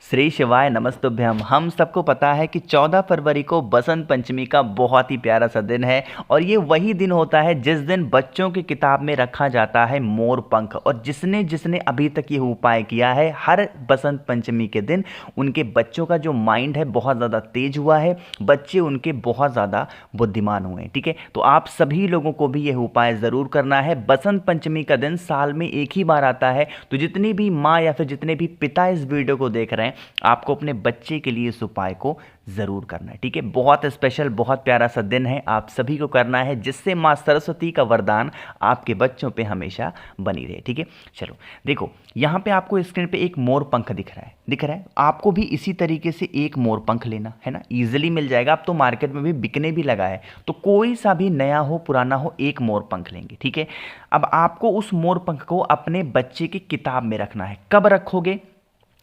श्री शिवाय नमस्तुभ्यम। हम सबको पता है कि 14 फरवरी को बसंत पंचमी का बहुत ही प्यारा सा दिन है और ये वही दिन होता है जिस दिन बच्चों की किताब में रखा जाता है मोर पंख। और जिसने जिसने अभी तक ये उपाय किया है, हर बसंत पंचमी के दिन उनके बच्चों का जो माइंड है बहुत ज़्यादा तेज हुआ है, बच्चे उनके बहुत ज़्यादा बुद्धिमान हुए हैं। ठीक है, तो आप सभी लोगों को भी यह उपाय ज़रूर करना है। बसंत पंचमी का दिन साल में एक ही बार आता है, तो जितनी भी माँ या फिर जितने भी पिता इस वीडियो को देख रहे हैं, आपको अपने बच्चे के लिए इस उपाय को जरूर करना है। ठीक है, बहुत स्पेशल, बहुत प्यारा सा दिन है, आप सभी को करना है, जिससे माँ सरस्वती का वरदान आपके बच्चों पे हमेशा बनी रहे। ठीक है, चलो देखो, यहाँ पे आपको स्क्रीन पे एक मोर पंख दिख रहा है। आपको भी इसी तरीके से एक मोर पंख लेना है ना, इजीली मिल जाएगा। अब तो मार्केट में भी बिकने भी लगा है, तो कोई सा भी नया हो पुराना हो, एक मोर पंख लेंगे। ठीक है, अब आपको उस मोर पंख को अपने बच्चे की किताब में रखना है। कब रखोगे,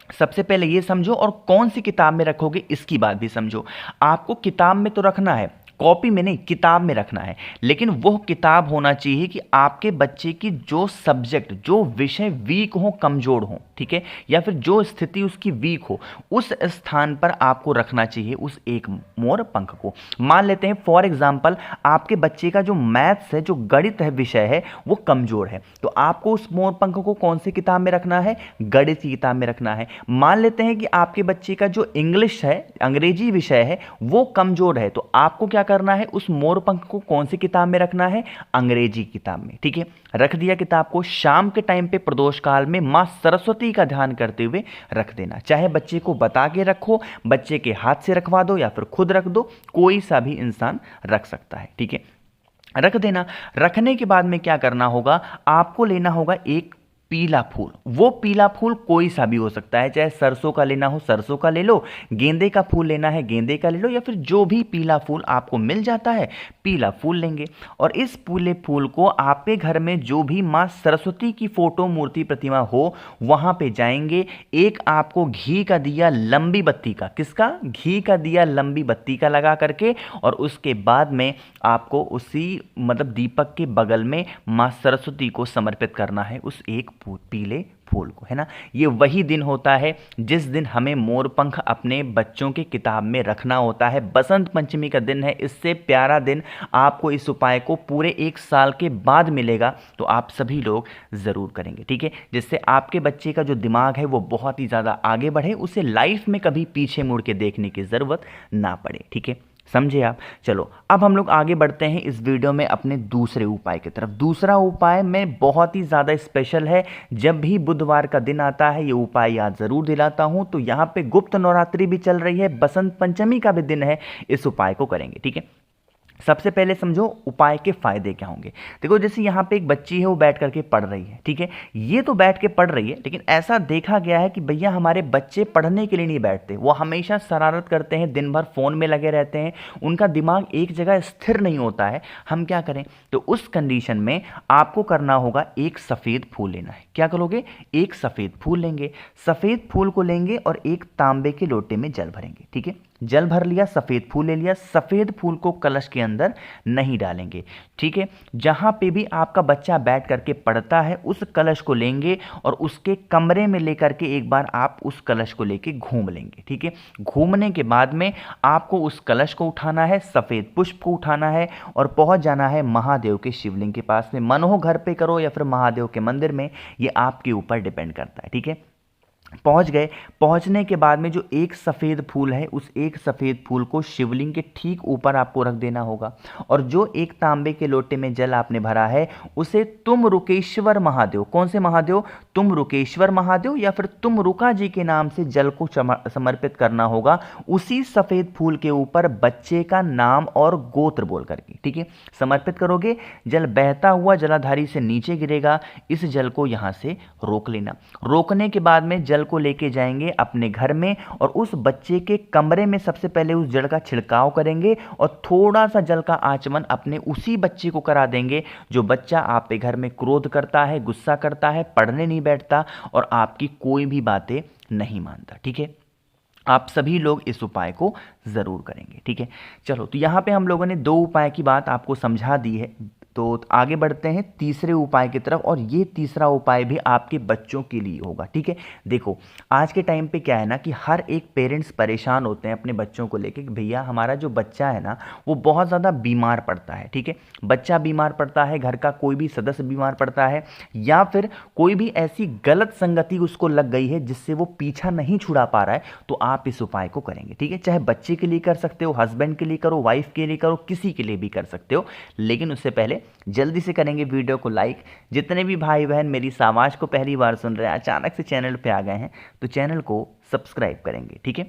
सबसे पहले ये समझो, और कौन सी किताब में रखोगे इसकी बात भी समझो। आपको किताब में तो रखना है, कॉपी में नहीं, किताब में रखना है। लेकिन वो किताब होना चाहिए कि आपके बच्चे की जो सब्जेक्ट, जो विषय वीक हो, कमजोर हो, ठीक है, या फिर जो स्थिति उसकी वीक हो, उस स्थान पर आपको रखना चाहिए उस एक मोर पंख को। मान लेते हैं फॉर एग्जाम्पल, आपके बच्चे का जो मैथ्स है, जो गणित है, विषय है, वो कमजोर है, तो आपको उस मोर पंख को कौन सी किताब में रखना है, गणित की किताब में रखना है। मान लेते हैं कि आपके बच्चे का जो इंग्लिश है, अंग्रेजी विषय है, वो कमजोर है, तो आपको क्या करना है, उस मोर पंख को कौन सी किताब में रखना है, अंग्रेजी किताब में। ठीक है, रख दिया किताब को। शाम के टाइम पे प्रदोष काल में मां सरस्वती का ध्यान करते हुए रख देना। चाहे बच्चे को बता के रखो, बच्चे के हाथ से रखवा दो, या फिर खुद रख दो, कोई सा भी इंसान रख सकता है। ठीक है, रख देना। रखने के बाद में क्या करना होगा, आपको लेना होगा एक पीला फूल। वो पीला फूल कोई सा भी हो सकता है, चाहे सरसों का लेना हो सरसों का ले लो, गेंदे का फूल लेना है गेंदे का ले लो, या फिर जो भी पीला फूल आपको मिल जाता है, पीला फूल लेंगे। और इस पीले फूल को आपके घर में जो भी माँ सरस्वती की फोटो, मूर्ति, प्रतिमा हो, वहां पे जाएंगे। एक आपको घी का दिया लंबी बत्ती का, किसका, घी का दिया लंबी बत्ती का लगा करके, और उसके बाद में आपको उसी मतलब दीपक के बगल में माँ सरस्वती को समर्पित करना है उस एक पीले फूल को, है ना। ये वही दिन होता है जिस दिन हमें मोर पंख अपने बच्चों की किताब में रखना होता है। बसंत पंचमी का दिन है, इससे प्यारा दिन आपको इस उपाय को पूरे एक साल के बाद मिलेगा, तो आप सभी लोग ज़रूर करेंगे। ठीक है, जिससे आपके बच्चे का जो दिमाग है वो बहुत ही ज़्यादा आगे बढ़े, उसे लाइफ में कभी पीछे मुड़ के देखने की ज़रूरत ना पड़े। ठीक है, समझे आप। चलो अब हम लोग आगे बढ़ते हैं इस वीडियो में अपने दूसरे उपाय की तरफ। दूसरा उपाय में बहुत ही ज़्यादा स्पेशल है, जब भी बुधवार का दिन आता है ये उपाय याद ज़रूर दिलाता हूं। तो यहाँ पे गुप्त नवरात्रि भी चल रही है, बसंत पंचमी का भी दिन है, इस उपाय को करेंगे। ठीक है, सबसे पहले समझो उपाय के फायदे क्या होंगे। देखो, जैसे यहाँ पे एक बच्ची है, वो बैठ करके पढ़ रही है, ठीक है, ये तो बैठ के पढ़ रही है, लेकिन ऐसा देखा गया है कि भैया हमारे बच्चे पढ़ने के लिए नहीं बैठते, वो हमेशा शरारत करते हैं, दिन भर फोन में लगे रहते हैं, उनका दिमाग एक जगह स्थिर नहीं होता है। हम क्या करें, तो उस कंडीशन में आपको करना होगा, एक सफ़ेद फूल लेना है। क्या करोगे, एक सफ़ेद फूल लेंगे। सफ़ेद फूल को लेंगे और एक तांबे के लोटे में जल भरेंगे। ठीक है, जल भर लिया, सफ़ेद फूल ले लिया। सफ़ेद फूल को कलश के अंदर नहीं डालेंगे। ठीक है, जहाँ पे भी आपका बच्चा बैठ करके पढ़ता है, उस कलश को लेंगे और उसके कमरे में लेकर के एक बार आप उस कलश को लेके घूम लेंगे। ठीक है, घूमने के बाद में आपको उस कलश को उठाना है, सफ़ेद पुष्प को उठाना है और पहुँच जाना है महादेव के शिवलिंग के पास में। मन हो घर पे करो या फिर महादेव के मंदिर में, ये आपके ऊपर डिपेंड करता है। ठीक है, पहुंच गए। पहुंचने के बाद में जो एक सफ़ेद फूल है, उस एक सफ़ेद फूल को शिवलिंग के ठीक ऊपर आपको रख देना होगा, और जो एक तांबे के लोटे में जल आपने भरा है, उसे तुम रुकेश्वर महादेव, कौन से महादेव, तुम रुकेश्वर महादेव या फिर तुम रुका जी के नाम से जल को समर्पित करना होगा। उसी सफ़ेद फूल के ऊपर बच्चे का नाम और गोत्र बोल करके, ठीक है, समर्पित करोगे। जल बहता हुआ जलाधारी से नीचे गिरेगा, इस जल को यहाँ से रोक लेना। रोकने के बाद में जल को लेके जाएंगे अपने घर में, और उस बच्चे के कमरे में सबसे पहले उस जल का छिड़काव करेंगे, और थोड़ा सा जल का आचमन अपने उसी बच्चे को करा देंगे जो बच्चा आप पे घर में क्रोध करता है, गुस्सा करता है, पढ़ने नहीं बैठता और आपकी कोई भी बातें नहीं मानता। ठीक है, आप सभी लोग इस उपाय को जरूर करेंगे। ठीक है, चलो, तो यहाँ पे हम लोगों ने दो उपाय की बात आपको समझा दी है। तो आगे बढ़ते हैं तीसरे उपाय की तरफ, और ये तीसरा उपाय भी आपके बच्चों के लिए होगा। ठीक है, देखो आज के टाइम पे क्या है ना कि हर एक पेरेंट्स परेशान होते हैं अपने बच्चों को लेके कि भैया हमारा जो बच्चा है ना वो बहुत ज़्यादा बीमार पड़ता है। ठीक है, बच्चा बीमार पड़ता है, घर का कोई भी सदस्य बीमार पड़ता है, या फिर कोई भी ऐसी गलत संगति उसको लग गई है जिससे वो पीछा नहीं छुड़ा पा रहा है, तो आप इस उपाय को करेंगे। ठीक है, चाहे बच्चे के लिए कर सकते हो, हस्बैंड के लिए करो, वाइफ के लिए करो, किसी के लिए भी कर सकते हो, लेकिन उससे पहले जल्दी से करेंगे वीडियो को लाइक। जितने भी भाई बहन मेरी इस आवाज़ को पहली बार सुन रहे हैं, अचानक से चैनल पे आ गए हैं, तो चैनल को सब्सक्राइब करेंगे। ठीक है,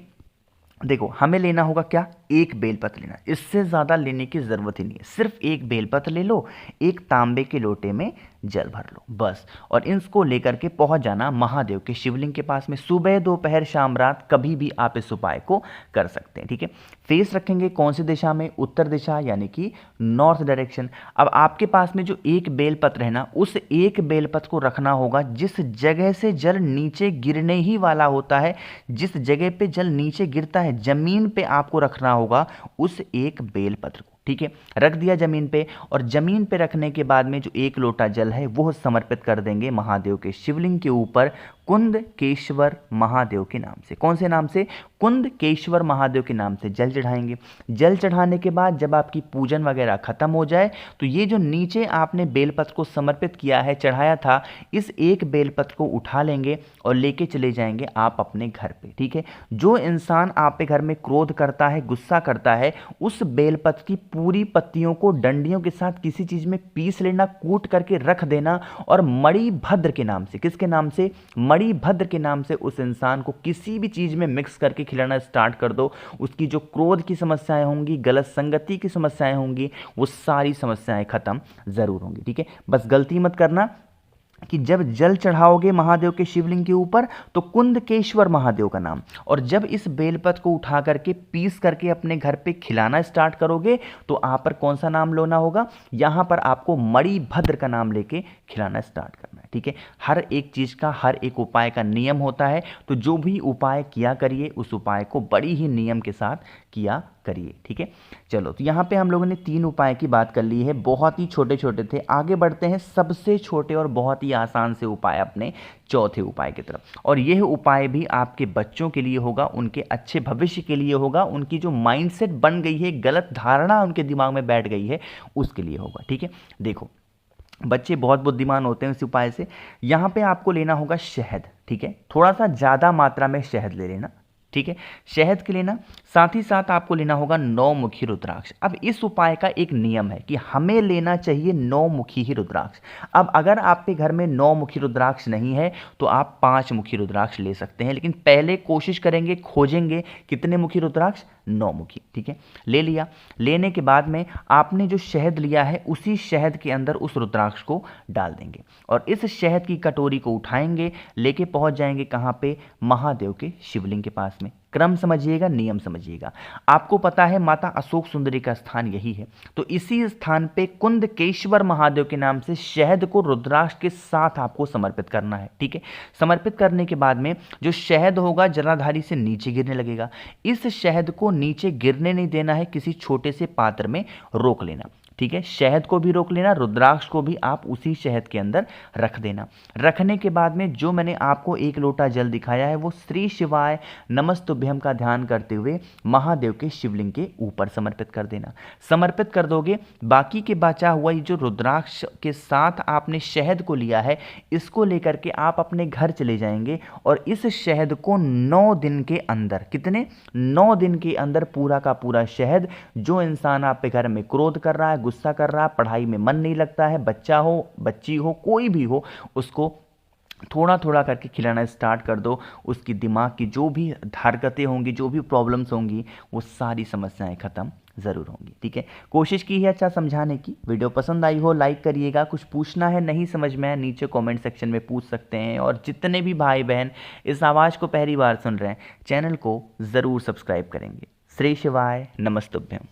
देखो हमें लेना होगा क्या, एक बेलपत्र लेना, इससे ज़्यादा लेने की ज़रूरत ही नहीं है। सिर्फ एक बेलपत्र ले लो, एक तांबे के लोटे में जल भर लो बस, और इसको लेकर के पहुंच जाना महादेव के शिवलिंग के पास में। सुबह दोपहर शाम रात कभी भी आप इस उपाय को कर सकते हैं। ठीक है, फेस रखेंगे कौन सी दिशा में, उत्तर दिशा यानी कि नॉर्थ डायरेक्शन। अब आपके पास में जो एक बेलपत्र है ना, उस एक बेलपत्र को रखना होगा जिस जगह से जल नीचे गिरने ही वाला होता है, जिस जगह पे जल नीचे गिरता है जमीन पे आपको रखना होगा उस एक बेलपत्र को। ठीक है, रख दिया जमीन पे, और जमीन पे रखने के बाद में जो एक लोटा जल है वो समर्पित कर देंगे महादेव के शिवलिंग के ऊपर कुंदकेश्वर महादेव के नाम से। कौन से नाम से, कुंदकेश्वर महादेव के नाम से जल चढ़ाएंगे। जल चढ़ाने के बाद जब आपकी पूजन वगैरह खत्म हो जाए, तो ये जो नीचे आपने बेलपत्र को समर्पित किया है, चढ़ाया था, इस एक बेलपत्र को उठा लेंगे और लेके चले जाएंगे आप अपने घर पे। ठीक है, जो इंसान आप पे घर में क्रोध करता है, गुस्सा करता है, उस बेलपत्र की पूरी पत्तियों को डंडियों के साथ किसी चीज में पीस लेना, कूट करके रख देना, और मणिभद्र के नाम से, किसके नाम से, मणिभद्र के नाम से उस इंसान को किसी भी चीज में मिक्स करके खिलाना स्टार्ट कर दो। उसकी जो क्रोध की समस्याएं होंगी, गलत संगति की समस्याएं होंगी, वो सारी समस्याएं खत्म जरूर होंगी। ठीक है, बस गलती मत करना कि जब जल चढ़ाओगे महादेव के शिवलिंग के ऊपर तो कुंदकेश्वर महादेव का नाम, और जब इस बेलपत्र को उठा करके पीस करके अपने घर पे खिलाना स्टार्ट करोगे तो आप पर कौन सा नाम लेना होगा, यहां पर आपको मणिभद्र का नाम लेके खिलाना स्टार्ट करना है। ठीक है, हर एक चीज का, हर एक उपाय का नियम होता है, तो जो भी उपाय किया करिए उस उपाय को बड़ी ही नियम के साथ किया करिए। ठीक है, चलो तो यहाँ पे हम लोगों ने 3 उपाय की बात कर ली है, बहुत ही छोटे छोटे थे। आगे बढ़ते हैं सबसे छोटे और बहुत ही आसान से उपाय अपने चौथे उपाय की तरफ, और यह उपाय भी आपके बच्चों के लिए होगा, उनके अच्छे भविष्य के लिए होगा, उनकी जो माइंडसेट बन गई है, गलत धारणा उनके दिमाग में बैठ गई है, उसके लिए होगा। ठीक है, देखो बच्चे बहुत बुद्धिमान होते हैं इस उपाय से। यहाँ पे आपको लेना होगा शहद। ठीक है, थोड़ा सा ज़्यादा मात्रा में शहद ले लेना। ठीक है, शहद के लेना, साथ ही साथ आपको लेना होगा 9 मुखी रुद्राक्ष। अब इस उपाय का एक नियम है कि हमें लेना चाहिए 9 मुखी ही रुद्राक्ष। अब अगर आपके घर में 9 मुखी रुद्राक्ष नहीं है तो आप 5 मुखी रुद्राक्ष ले सकते हैं, लेकिन पहले कोशिश करेंगे, खोजेंगे कितने मुखी रुद्राक्ष, 9 मुखी। ठीक है, ले लिया। लेने के बाद में आपने जो शहद लिया है उसी शहद के अंदर उस रुद्राक्ष को डाल देंगे, और इस शहद की कटोरी को उठाएंगे, लेके पहुंच जाएंगे कहाँ पे, महादेव के शिवलिंग के पास में। क्रम समझिएगा, नियम समझिएगा। आपको पता है माता अशोक सुंदरी का स्थान यही है, तो इसी स्थान पे कुंदकेश्वर महादेव के नाम से शहद को रुद्राक्ष के साथ आपको समर्पित करना है। ठीक है, समर्पित करने के बाद में जो शहद होगा जलाधारी से नीचे गिरने लगेगा। इस शहद को नीचे गिरने नहीं देना है, किसी छोटे से पात्र में रोक लेना। ठीक है, शहद को भी रोक लेना, रुद्राक्ष को भी आप उसी शहद के अंदर रख देना। रखने के बाद में जो मैंने आपको एक लोटा जल दिखाया है वो श्री शिवाय नमस्तुभ्यम का ध्यान करते हुए महादेव के शिवलिंग के ऊपर समर्पित कर देना। समर्पित कर दोगे, बाकी के बचा हुआ ये जो रुद्राक्ष के साथ आपने शहद को लिया है, इसको लेकर के आप अपने घर चले जाएंगे, और इस शहद को 9 दिन के अंदर, कितने, 9 दिन के अंदर पूरा का पूरा शहद, जो इंसान आप पे घर में क्रोध कर रहा है, गुस्सा कर रहा है, पढ़ाई में मन नहीं लगता है, बच्चा हो बच्ची हो कोई भी हो, उसको थोड़ा थोड़ा करके खिलाना स्टार्ट कर दो। उसकी दिमाग की जो भी हरकतें होंगी, जो भी प्रॉब्लम्स होंगी, वो सारी समस्याएं खत्म ज़रूर होंगी। ठीक है, कोशिश की है अच्छा समझाने की। वीडियो पसंद आई हो लाइक करिएगा। कुछ पूछना है, नहीं समझ में आया, नीचे कमेंट सेक्शन में पूछ सकते हैं। और जितने भी भाई बहन इस आवाज़ को पहली बार सुन रहे हैं, चैनल को ज़रूर सब्सक्राइब करेंगे। श्री शिवाय नमस्तुभ्यम।